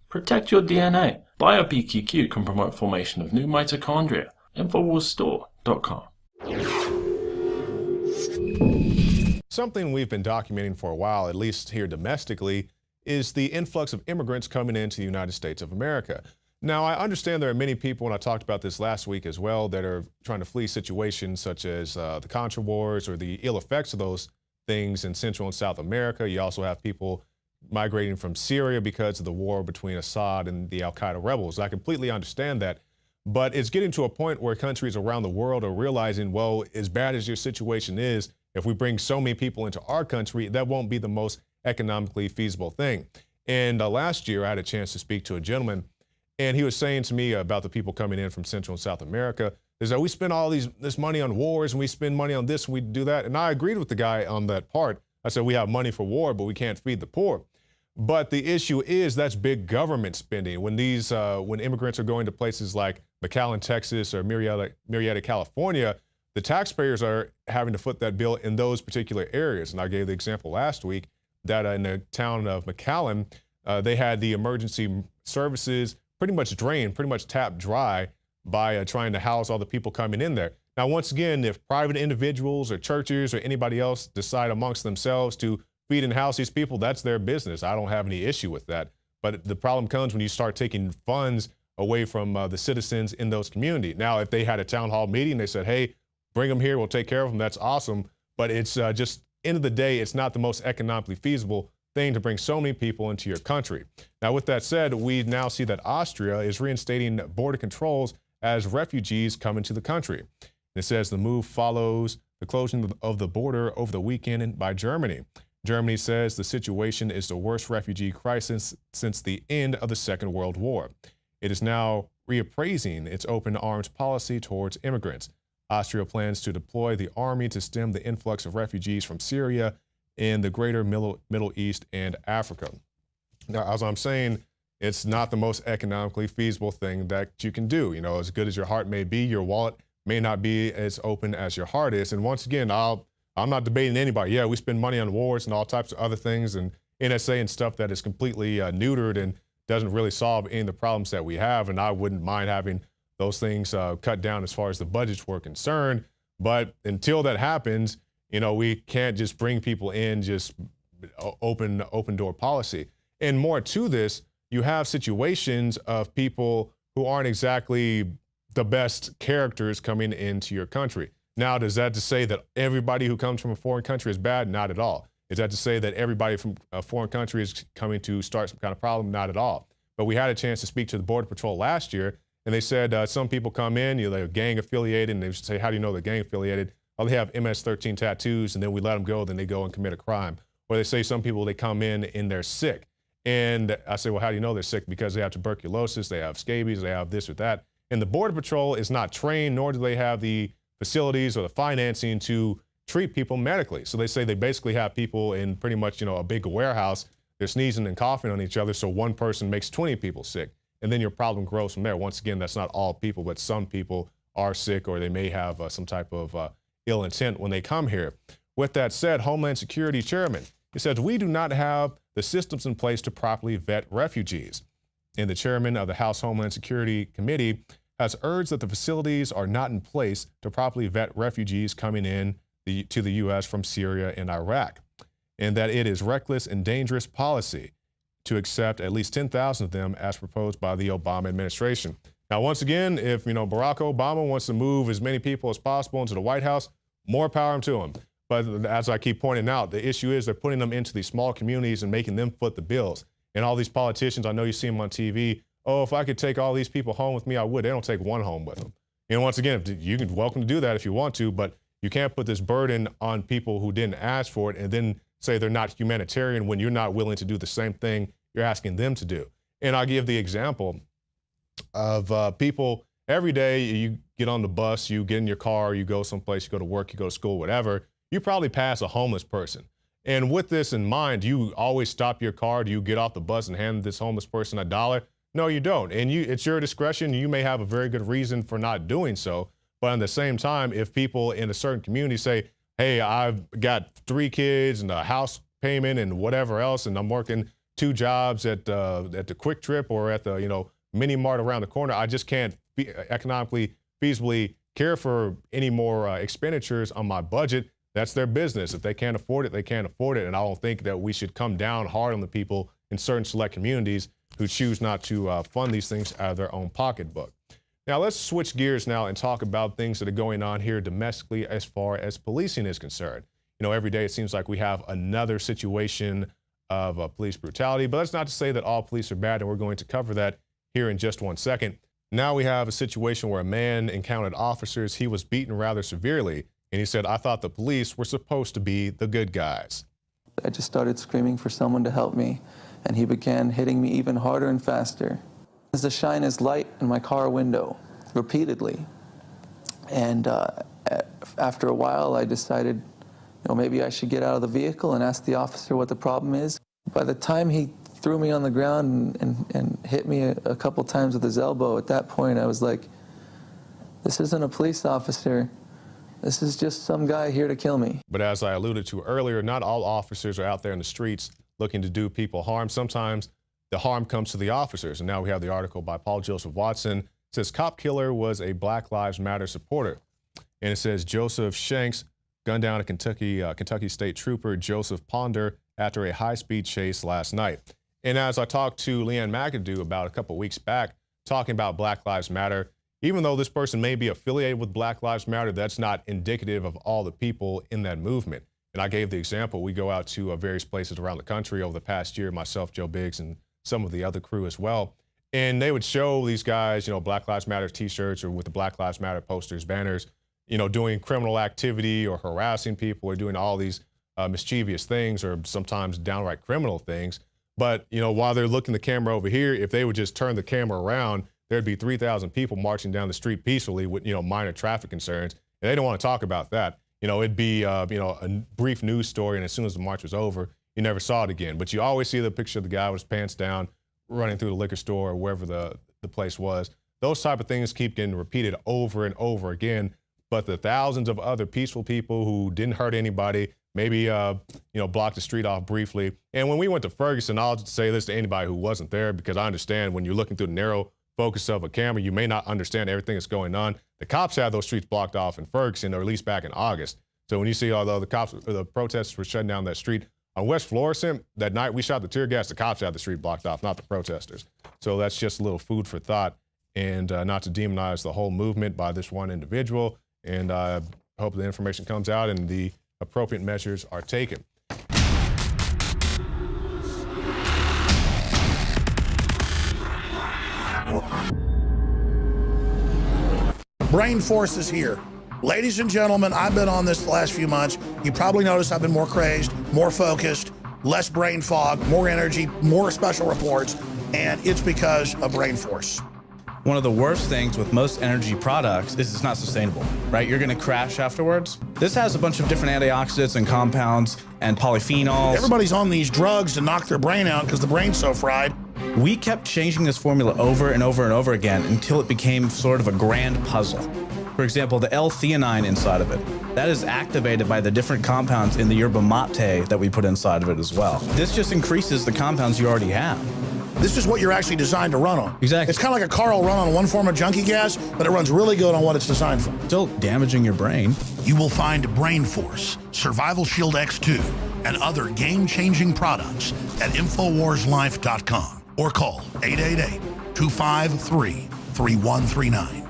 Protect your DNA. BioPQQ can promote formation of new mitochondria. Infowarsstore.com. Something we've been documenting for a while, at least here domestically, is the influx of immigrants coming into the United States of America. Now, I understand there are many people, and I talked about this last week as well, that are trying to flee situations such as the Contra Wars or the ill effects of those things in Central and South America. You also have people migrating from Syria because of the war between Assad and the Al-Qaeda rebels. I completely understand that, but it's getting to a point where countries around the world are realizing, well, as bad as your situation is, if we bring so many people into our country, that won't be the most economically feasible thing. And last year, I had a chance to speak to a gentleman, and he was saying to me about the people coming in from Central and South America, is that we spend all this money on wars, and we spend money on this, and we do that. And I agreed with the guy on that part. I said, we have money for war, but we can't feed the poor. But the issue is that's big government spending. When when immigrants are going to places like McAllen, Texas, or Murrieta, California, the taxpayers are having to foot that bill in those particular areas. And I gave the example last week that in the town of McAllen, they had the emergency services pretty much drained, pretty much tapped dry by trying to house all the people coming in there. Now, once again, if private individuals or churches or anybody else decide amongst themselves to feed and house these people, that's their business. I don't have any issue with that. But the problem comes when you start taking funds away from the citizens in those communities. Now, if they had a town hall meeting, they said, hey, bring them here, we'll take care of them, that's awesome. But it's just, end of the day, it's not the most economically feasible thing to bring so many people into your country. Now, with that said, we now see that Austria is reinstating border controls as refugees come into the country. And it says the move follows the closing of the border over the weekend by Germany. Germany says the situation is the worst refugee crisis since the end of the Second World War. It is now reappraising its open arms policy towards immigrants. Austria plans to deploy the army to stem the influx of refugees from Syria in the greater Middle East and Africa. Now, as I'm saying, it's not the most economically feasible thing that you can do. You know, as good as your heart may be, your wallet may not be as open as your heart is. And once again, I'm not debating anybody. Yeah, we spend money on wars and all types of other things and NSA and stuff that is completely neutered and doesn't really solve any of the problems that we have. And I wouldn't mind having those things cut down as far as the budgets were concerned. But until that happens, you know, we can't just bring people in, just open door policy. And more to this, you have situations of people who aren't exactly the best characters coming into your country. Now, does that to say that everybody who comes from a foreign country is bad? Not at all. Is that to say that everybody from a foreign country is coming to start some kind of problem? Not at all. But we had a chance to speak to the Border Patrol last year, and they said some people come in, you know, they're gang affiliated, and they say, how do you know they're gang affiliated? Oh, they have MS-13 tattoos, and then we let them go, then they go and commit a crime. Or they say some people, they come in and they're sick. And I say, well, how do you know they're sick? Because they have tuberculosis, they have scabies, they have this or that. And the Border Patrol is not trained, nor do they have the facilities or the financing to treat people medically. So they say they basically have people in pretty much, you know, a big warehouse. They're sneezing and coughing on each other, so one person makes 20 people sick. And then your problem grows from there. Once again, that's not all people, but some people are sick or they may have some type of ill intent when they come here. With that said, Homeland Security Chairman, he says, we do not have the systems in place to properly vet refugees. And the chairman of the House Homeland Security Committee has urged that the facilities are not in place to properly vet refugees coming in to the U.S. from Syria and Iraq, and that it is reckless and dangerous policy to accept at least 10,000 of them as proposed by the Obama administration. Now, once again, if Barack Obama wants to move as many people as possible into the White House, more power to him. But as I keep pointing out, the issue is they're putting them into these small communities and making them foot the bills. And all these politicians, I know you see them on TV, oh, if I could take all these people home with me, I would. They don't take one home with them. And once again, you can welcome to do that if you want to, but you can't put this burden on people who didn't ask for it and then say they're not humanitarian when you're not willing to do the same thing you're asking them to do. And I'll give the example of people every day. You get on the bus, you get in your car, you go someplace, you go to work, you go to school, whatever. You probably pass a homeless person. And with this in mind, do you always stop your car? Do you get off the bus and hand this homeless person $1? No, you don't. And it's your discretion. You may have a very good reason for not doing so. But at the same time, if people in a certain community say, hey, I've got 3 kids and a house payment and whatever else, and I'm working 2 jobs at the Quick Trip or at the, you know, mini mart around the corner. I just can't economically, feasibly care for any more expenditures on my budget. That's their business. If they can't afford it, they can't afford it. And I don't think that we should come down hard on the people in certain select communities who choose not to fund these things out of their own pocketbook. Now let's switch gears now and talk about things that are going on here domestically as far as policing is concerned. You know, every day it seems like we have another situation of police brutality, but that's not to say that all police are bad, and we're going to cover that here in just one second. Now we have a situation where a man encountered officers. He was beaten rather severely, and he said, "I thought the police were supposed to be the good guys." I just started screaming for someone to help me, and he began hitting me even harder and faster. As to shine his light in my car window repeatedly. And after a while, I decided, you know, maybe I should get out of the vehicle and ask the officer what the problem is. By the time he threw me on the ground and hit me a couple times with his elbow, at that point I was like, this isn't a police officer. This is just some guy here to kill me. But as I alluded to earlier, not all officers are out there in the streets looking to do people harm. Sometimes the harm comes to the officers. And now we have the article by Paul Joseph Watson. It says, cop killer was a Black Lives Matter supporter. And it says Joseph Shanks gunned down a Kentucky State Trooper, Joseph Ponder, after a high-speed chase last night. And as I talked to Leanne McAdoo about a couple weeks back, talking about Black Lives Matter, even though this person may be affiliated with Black Lives Matter, that's not indicative of all the people in that movement. And I gave the example, we go out to various places around the country over the past year, myself, Joe Biggs, and some of the other crew as well. And they would show these guys, you know, Black Lives Matter t-shirts or with the Black Lives Matter posters, banners, you know, doing criminal activity or harassing people or doing all these mischievous things or sometimes downright criminal things. But, you know, while they're looking the camera over here, if they would just turn the camera around, there'd be 3,000 people marching down the street peacefully with, you know, minor traffic concerns. And they don't want to talk about that. You know, it'd be, you know, a brief news story. And as soon as the march was over, you never saw it again. But you always see the picture of the guy with his pants down, running through the liquor store or wherever the place was. Those type of things keep getting repeated over and over again. But the thousands of other peaceful people who didn't hurt anybody, maybe, you know, blocked the street off briefly. And when we went to Ferguson, I'll just say this to anybody who wasn't there, because I understand when you're looking through the narrow focus of a camera, you may not understand everything that's going on. The cops had those streets blocked off in Ferguson, or at least back in August. So when you see, although the cops, or the protesters were shutting down that street, on West Florissant, that night we shot the tear gas, the cops had the street blocked off, not the protesters. So that's just a little food for thought, and not to demonize the whole movement by this one individual. And I hope the information comes out and the appropriate measures are taken. Brain Force is here. Ladies and gentlemen, I've been on this the last few months. You probably noticed I've been more crazed, more focused, less brain fog, more energy, more special reports, and it's because of Brain Force. One of the worst things with most energy products is it's not sustainable, right? You're gonna crash afterwards. This has a bunch of different antioxidants and compounds and polyphenols. Everybody's on these drugs to knock their brain out because the brain's so fried. We kept changing this formula over and over and over again until it became sort of a grand puzzle. For example, the L-theanine inside of it, that is activated by the different compounds in the yerba mate that we put inside of it as well. This just increases the compounds you already have. This is what you're actually designed to run on. Exactly. It's kind of like a car will run on one form of junkie gas, but it runs really good on what it's designed for. Still damaging your brain. You will find Brain Force, Survival Shield X2, and other game-changing products at InfoWarsLife.com or call 888-253-3139.